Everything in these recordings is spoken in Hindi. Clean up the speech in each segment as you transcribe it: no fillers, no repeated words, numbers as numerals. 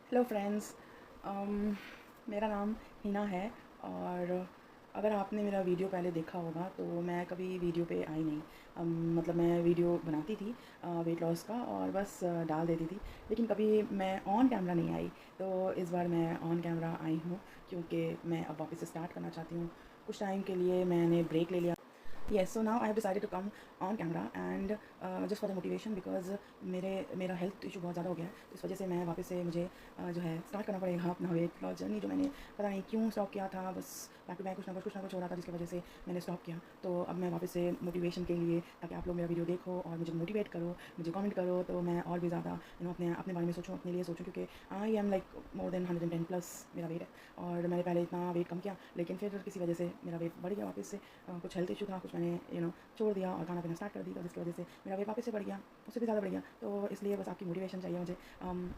Hello friends. मेरा नाम हिना है। और अगर आपने मेरा वीडियो पहले देखा होगा तो मैं कभी वीडियो पे आई नहीं। मतलब मैं वीडियो बनाती थी वेट लॉस का और बस डाल देती थी, लेकिन कभी मैं ऑन कैमरा नहीं आई। तो इस बार मैं ऑन कैमरा आई हूँ क्योंकि मैं अब वापस से स्टार्ट करना चाहती हूँ। कुछ टाइम के लिए मैंने ब्रेक ले लिया। Yes, so now I have decided to come on camera and just for the motivation because मेरा हेल्थ इशू बहुत ज़्यादा हो गया है, तो इस वजह से मैं वापस से मुझे जो है स्टार्ट करना पड़ेगा अपना वेट लॉस जर्नी, जो मैंने पता नहीं क्यों स्टॉप किया था। बस बैक टू बैक कुछ ना कुछ हो रहा था जिसकी वजह से मैंने स्टॉप किया। तो अब मैं वापस से मोटिवेशन के लिए, ताकि आप लोग मेरा वीडियो देखो और मुझे मोटिवेट करो, मुझे कमेंट करो, तो मैं और भी ज़्यादा अपने अपने बारे में सोचूँ, अपने लिए सोचूँ, क्योंकि I am like more than 110 plus मेरा वेट है। और मैंने पहले इतना वेट कम किया, लेकिन फिर किसी वजह से मेरा वेट बढ़ गया वापस से। कुछ हेल्थ इशू था, कुछ मैंने छोड़ दिया और खाना पीना स्टार्ट कर दी, तो जिसकी वजह से मेरा वेट वापस से बढ़ गया, उससे भी ज़्यादा बढ़ गया। तो इसलिए बस आपकी मोटिवेशन चाहिए मुझे।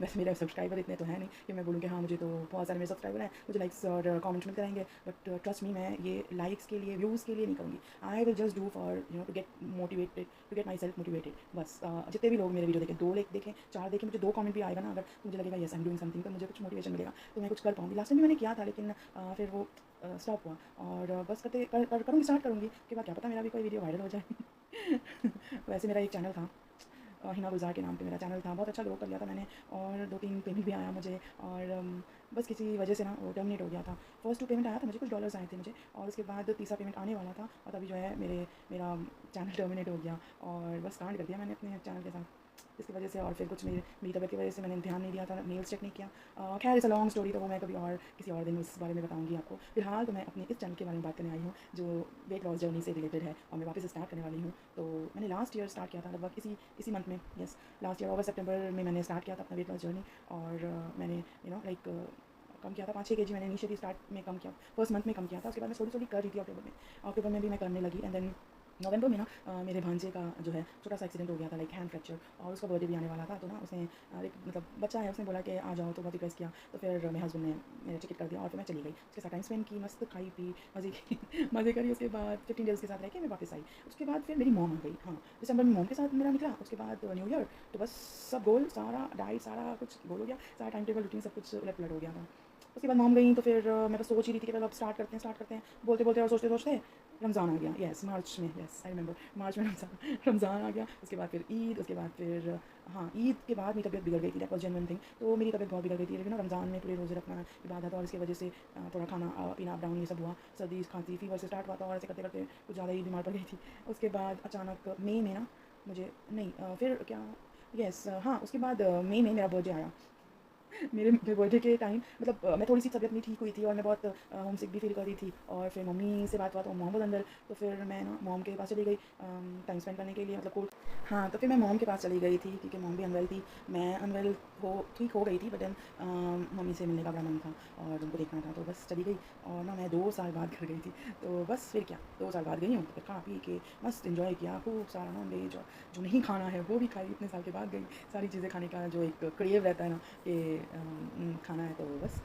वैसे मेरे सब्सक्राइबर इतने तो है नहीं कि मैं बोलूँ कि हाँ मुझे तो बहुत सारे मेरे सब्सक्राइबर हैं, मुझे लाइक्स और कमेंट्स मिलते रहेंगे, बट ट्रस्ट मी, मैं ये लाइक्स के लिए, व्यूज़ के लिए नहीं करूँगी। I will just do for to get motivated, to get myself motivated. बस जितने भी लोग मेरे वीडियो देखें, 2 लाइक देखें, 4 देखें, मुझे 2 कमेंट भी आएगा ना, अगर मुझे लगेगा yes I am doing something, तो मुझे कुछ मोटिवेशन मिलेगा, तो मैं कुछ कर पाऊँगी। लास्ट टाइम भी मैंने किया था, लेकिन फिर वो स्टॉप हुआ। और बस करूँगी, स्टार्ट करूँगी, उसके बाद क्या पता मेरा भी कोई वीडियो वायरल हो जाए। वैसे मेरा एक चैनल था, हिना गुलज़ार के नाम पे मेरा चैनल था, बहुत अच्छा ग्रो कर लिया था मैंने, और 2-3 पेमेंट भी आया मुझे। और बस किसी वजह से ना वो टर्मिनेट हो गया था। फर्स्ट 2 पेमेंट आया था मुझे, कुछ डॉलर्स आए थे मुझे, और उसके बाद तीसरा पेमेंट आने वाला था, और तभी जो है मेरा चैनल टर्मिनेट हो गया, और बस कांड कर दिया मैंने अपने चैनल के साथ, जिसकी वजह से। और फिर कुछ मेरी तबीयत की वजह से मैंने ध्यान नहीं दिया था, मेल्स चेक नहीं किया। खैर इट्स अ लॉन्ग स्टोरी, तो वो मैं कभी और किसी और दिन उस बारे में बताऊंगी आपको। फिलहाल तो मैं अपने इस चैनल के बारे में बात करने आई हूँ, जो वेट लॉस जर्नी से रिलेटेड है, और मैं वापस से स्टार्ट करने वाली हूँ। तो मैंने लास्ट ईयर स्टार्ट किया था, लगभग इसी मंथ में, यस, लास्ट ईयर अगस्त सितंबर में मैंने स्टार्ट किया था अपना वेट लॉस जर्नी। और मैंने लाइक कम किया था 5-6 kg मैंने इनिशियली स्टार्ट में कम किया, फर्स्ट मंथ में कम किया था। उसके बाद मैं थोड़ी कर रही थी अक्टूबर में भी मैं करने लगी। एंड देन नवंबर में ना मेरे भांजे का जो है छोटा सा एक्सीडेंट हो गया था, लाइक हैंड फ्रैक्चर, और उसका बर्थडे भी आने वाला था। तो ना उसने एक मतलब बच्चा है, उसने बोला कि आ जाओ, तो बहुत रिक्वेस्ट किया, तो फिर मेरे हस्बैंड ने मेरा टिकट कर दिया, और फिर मैं चली गई, उसके साथ टाइम स्पेंड की, मस्त खाई पी, मज़े की मज़े करी। उसके बाद 15 डेज़ के साथ रह के मैं वापस आई। उसके बाद फिर मेरी मॉम आ गई, हाँ, दिसंबर में मॉम के साथ मेरा निकला। उसके बाद न्यू ईयर, तो बस सब गोल, सारा डाइट, सारा कुछ गोल हो गया, सारा टाइम टेबल रूटीन सब कुछ उलट पुलट हो गया था। उसके बाद मॉम गई, तो फिर मैं बस सोच ही रही थी कि अब स्टार्ट करते हैं, बोलते बोलते और सोचते सोचते रमज़ान आ गया। यस, मार्च में, यस आई रिमेंबर, मार्च में रमज़ान आ गया। उसके बाद फिर ईद, उसके बाद फिर हाँ, ईद के बाद मेरी तबीयत बिगड़ गई थी, दैट वाज जेन्युइन थिंग। तो मेरी तबीयत बहुत बिगड़ गई थी, लेकिन ना रमज़ान में पूरे रोज़े रखना इबादत, और इसकी वजह से थोड़ा खाना पीना अप डाउन ये सब हुआ, सर्दी खांसी फीवर से स्टार्ट हुआ था, और ऐसे करते करते कुछ ज़्यादा ही बीमार पड़ गई थी। उसके बाद अचानक मई में ना मुझे नहीं फिर क्या, यस हाँ, उसके बाद मई में मेरा बर्थडे आया। मेरे बर्थडे के टाइम मतलब मैं थोड़ी सी तबीयत नहीं ठीक हुई थी, और मैं बहुत होम सिक भी फील कर रही थी। और फिर मम्मी से बात हुआ तो मॉम बहुत अंदर, तो फिर मैं ना मॉम के पास चली गई टाइम स्पेंड करने के लिए, मतलब कोर्ट। हाँ, तो फिर मैं मॉम के पास चली गई थी, क्योंकि मॉम भी अनवेल थी, मैं अनवेल हो ठीक हो गई थी, बट देन मम्मी से मिलने का बड़ा मन था और उनको देखना था, तो बस चली गई। और ना मैं 2 साल बाद घर गई थी, तो बस फिर क्या, 2 साल बाद गई हूँ, तो फिर खा पी के मस्त इन्जॉय किया, खूब सारा नॉन वेज, और जो नहीं खाना है वो भी खाई। इतने साल के बाद गई, सारी चीज़ें खाने का जो एक क्रेव रहता है ना कि खाना है, तो बस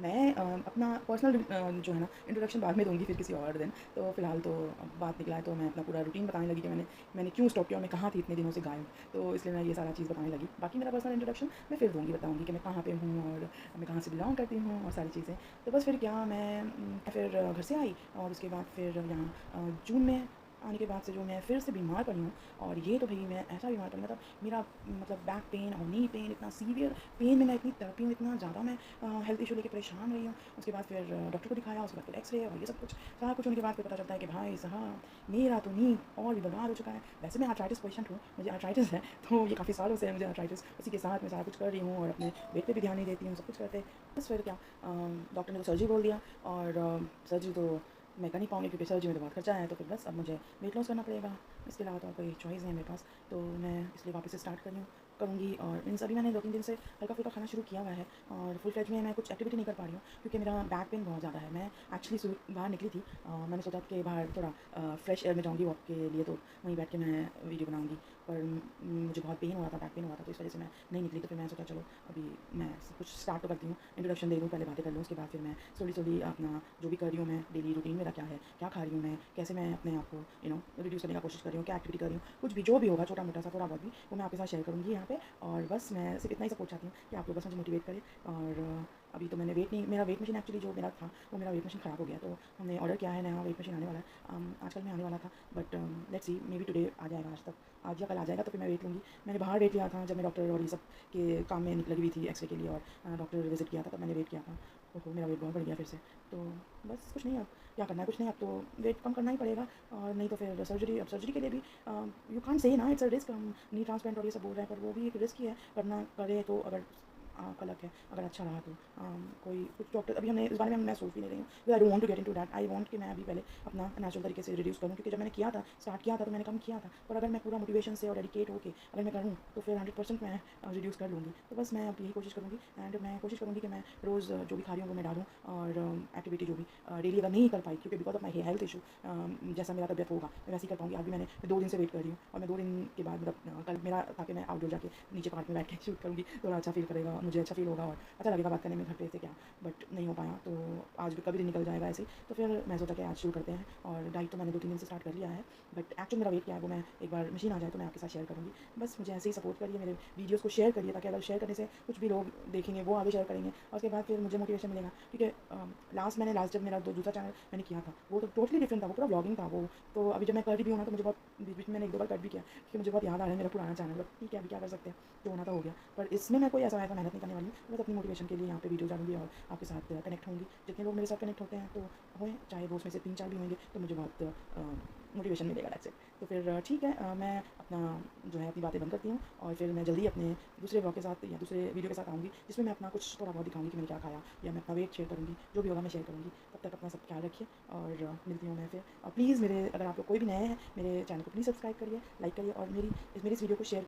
मैं अपना पर्सनल जो है ना इंट्रोडक्शन बाद में दूँगी फिर किसी और दिन। तो फ़िलहाल तो अब बात निकला है, तो मैं अपना पूरा रूटीन बताने लगी कि मैंने क्यों स्टॉप किया और मैं कहाँ थी इतने दिनों से गायब। तो इसलिए मैं ये सारा चीज़ बताने लगी। बाकी मेरा पर्सनल इंट्रोडक्शन मैं फिर दूँगी, बताऊँगी कि मैं कहाँ पे हूँ, और मैं कहाँ से बिलॉन्ग करती हूँ, और सारी चीज़ें। तो बस फिर क्या, मैं फिर घर से आई, और उसके बाद फिर यहाँ जून में आने के बाद से जो मैं फिर से बीमार पड़ी हूँ। और ये तो भई मैं ऐसा बीमार पड़ी, मतलब मेरा मतलब बैक पेन और नी पेन, इतना सीवियर पेन में मैं इतनी तड़पी हूँ, इतना ज़्यादा मैं हेल्थ इशू लेके परेशान रही हूँ। उसके बाद फिर डॉक्टर को दिखाया, उसके बाद फिर एक्सरे और ये सब कुछ, सारा कुछ होने के बाद फिर पता चलता है कि भाई साहब, मेरा तो नी और भी बर्बाद हो चुका है। वैसे मैं आर्थराइटिस पेशेंट हूँ, मुझे आर्थराइटिस है, तो ये काफ़ी सालों से है मुझे आर्थराइटिस। उसी के साथ मैं सारा कुछ कर रही हूँ, और अपने वेट पे भी ध्यान नहीं देती हूँ, सब कुछ करते। बस फिर क्या, डॉक्टर ने तो सर्जरी बोल दिया, और सर्जरी तो मैं कर नहीं पाऊँगी, क्योंकि सर्जरी में तो बहुत खर्चा है। तो फिर बस अब मुझे वेट लॉस करना पड़ेगा, इसके अलावा तो और कोई चॉइस नहीं है मेरे पास। तो मैं इसलिए वापस से स्टार्ट करूँगी। और इन सभी मैंने 2-3 दिन से हल्का फुल्का खाना शुरू किया हुआ है, और फुल फ्लेज में मैं कुछ एक्टिविटी नहीं कर पा रही हूँ, क्योंकि मेरा बैक पेन बहुत ज़्यादा है। मैं एक्चुअली बाहर निकली थी, मैंने सोचा कि बाहर थोड़ा फ्रेश एयर में जाऊँगी वॉक के लिए, तो वहीं बैठ के मैं वीडियो बनाऊँगी। पर मुझे बहुत पेन हो रहा था, बैक पेन हो रहा था, तो इस वजह से मैं नहीं निकली। तो फिर मैं सोचा चलो अभी मैं कुछ स्टार्ट तो करती हूँ, इंट्रोडक्शन दे दूँ, पहले बातें कर लूँ, उसके बाद फिर मैं स्लोली अपना जो भी कर रही हूँ, मैं डेली रूटीन मेरा क्या है, क्या खा रही हूँ मैं, कैसे मैं अपने आप को रिड्यूस करने का कोशिश कर रही हूँ, क्या एक्टिविटी कर रही हूँ, कुछ भी जो भी होगा छोटा मोटा सा थोड़ा बहुत भी वो मैं आपके साथ शेयर करूँगी यहाँ पे। और बस मैं सिर्फ इतना ही सपोर्ट चाहती हूँ कि आप लोग बस मुझे मोटिवेट करें। और अभी तो मैंने मेरा वेट मशीन एक्चुअली जो मेरा था वो मेरा वेट मशीन ख़राब हो गया, तो हमने ऑर्डर किया है, नया वेट मशीन आने वाला है। आजकल में आने वाला था, but let's see, may be today आ जाएगा, आज या कल आ जाएगा, तो फिर मैं वेट लूँगी। मैंने बाहर वेट लिया था जब मैं डॉक्टर और ये सब के काम में लगी हुई थी, एक्सरे के लिए, और डॉक्टर विजिट किया था, तब मैंने वेट किया था। तो मेरा वेट बहुत बढ़ गया फिर से। तो बस कुछ नहीं, अब क्या करना है, कुछ नहीं, अब तो वेट कम करना ही पड़ेगा, और नहीं तो फिर सर्जरी। अब सर्जरी के लिए भी यू कांट से ना, इट्स अ रिस्क। हम नी ट्रांसप्लांट और ये सब बोल रहे हैं, पर वो भी एक रिस्क ही है, करना करे तो अगर गलत है, अगर अच्छा रहा तो कोई कुछ डॉक्टर, अभी हमने इस बारे में मैं सोच भी नहीं रही हूँ। I don't want to get into that. I want कि मैं अभी पहले अपना नेचुरल तरीके से रिड्यूस करूँ, क्योंकि जब मैंने किया था, स्टार्ट किया था, तो मैंने कम किया था, पर अगर मैं पूरा मोटिवेशन से और डेडिकेट होकर अगर मैं करूँ तो फिर 100% मैं रिड्यूस कर लूँगी। तो बस मैं अब यही कोशिश करूँगी, एंड मैं कोशिश करूँगी कि मैं रोज़ जो भी खा रही हूँ वो मैं डालूँ, और एक्टिविटी जो भी डेली अगर नहीं कर पाई, क्योंकि because of my health issue, जैसा मेरा तबीयत होगा मैं वैसे ही कर पाऊँगी। अभी मैंने 2 दिन से वेट कर रही हूँ, और मैं 2 दिन के बाद मतलब कल मेरा था कि मैं आउटडोर जाके नीचे पार्क में बैठ के शूट करूँगी, थोड़ा अच्छा फील करेगा, मुझे अच्छा फील होगा और अच्छा लगेगा बात करने में घर पे से क्या। बट नहीं हो पाया, तो आज भी कभी दिन निकल जाएगा ऐसे ही। तो फिर मैं सोचा कि आज शुरू करते हैं, और डाइट तो मैंने 2-3 दिन से स्टार्ट कर लिया है, बट एक्चुअल मेरा वेट क्या है वो मैं एक बार मशीन आ जाए तो मैं आपके साथ शेयर करूँगी। बस मुझे ऐसे ही सपोर्ट करिए, मेरे वीडियोज़ को शेयर करिए, ताकि अगर शेयर करने से कुछ भी लोग देखेंगे वो आगे शेयर करेंगे, और उसके बाद फिर मुझे मोटिवेशन मिलेगा। क्योंकि लास्ट जब मेरा दूसरा चैनल मैंने किया था वो तो टोटली डिफरेंट था, वो पूरा ब्लॉगिंग था वो। तो अभी जब मैं कर रही भी हूँ ना, तो मुझे बहुत बीच में मैंने 1-2 बार कट भी किया, क्योंकि मुझे बहुत याद आ रहा है मेरा पुराना चैनल। बट ठीक है, अभी क्या कर सकते हैं, जो होना था हो गया। पर इसमें मैं कोई ऐसा मेहनत नहीं करने वाली हूँ, बस अपनी मोटिवेशन के लिए यहाँ पे वीडियो डालूँगी और आपके साथ कनेक्ट होंगी। जितने लोग मेरे साथ कनेक्ट होते हैं तो हों, चाहे वो उसमें से 3-4 भी होंगे, तो मुझे बहुत मोटिवेशन मिलेगा, दैट्स इट। तो फिर ठीक है, मैं अपना जो है अपनी बातें बंद करती हूँ, और फिर मैं जल्दी अपने दूसरे ब्लॉग के साथ या दूसरे वीडियो के साथ आऊँगी, जिसमें मैं अपना कुछ थोड़ा बहुत दिखाऊँगी कि मैंने क्या खाया, या मैं अपना वेट शेयर करूँगी, जो भी होगा मैं शेयर करूँगी। तब तक अपना सब ख्याल रखिए, और मिलती हूँ मैं फिर। और प्लीज़, मेरे अगर आप लोग कोई भी नए हैं मेरे चैनल को प्लीज़ सब्सक्राइब करिए, लाइक करिए, और मेरी इस वीडियो को शेयर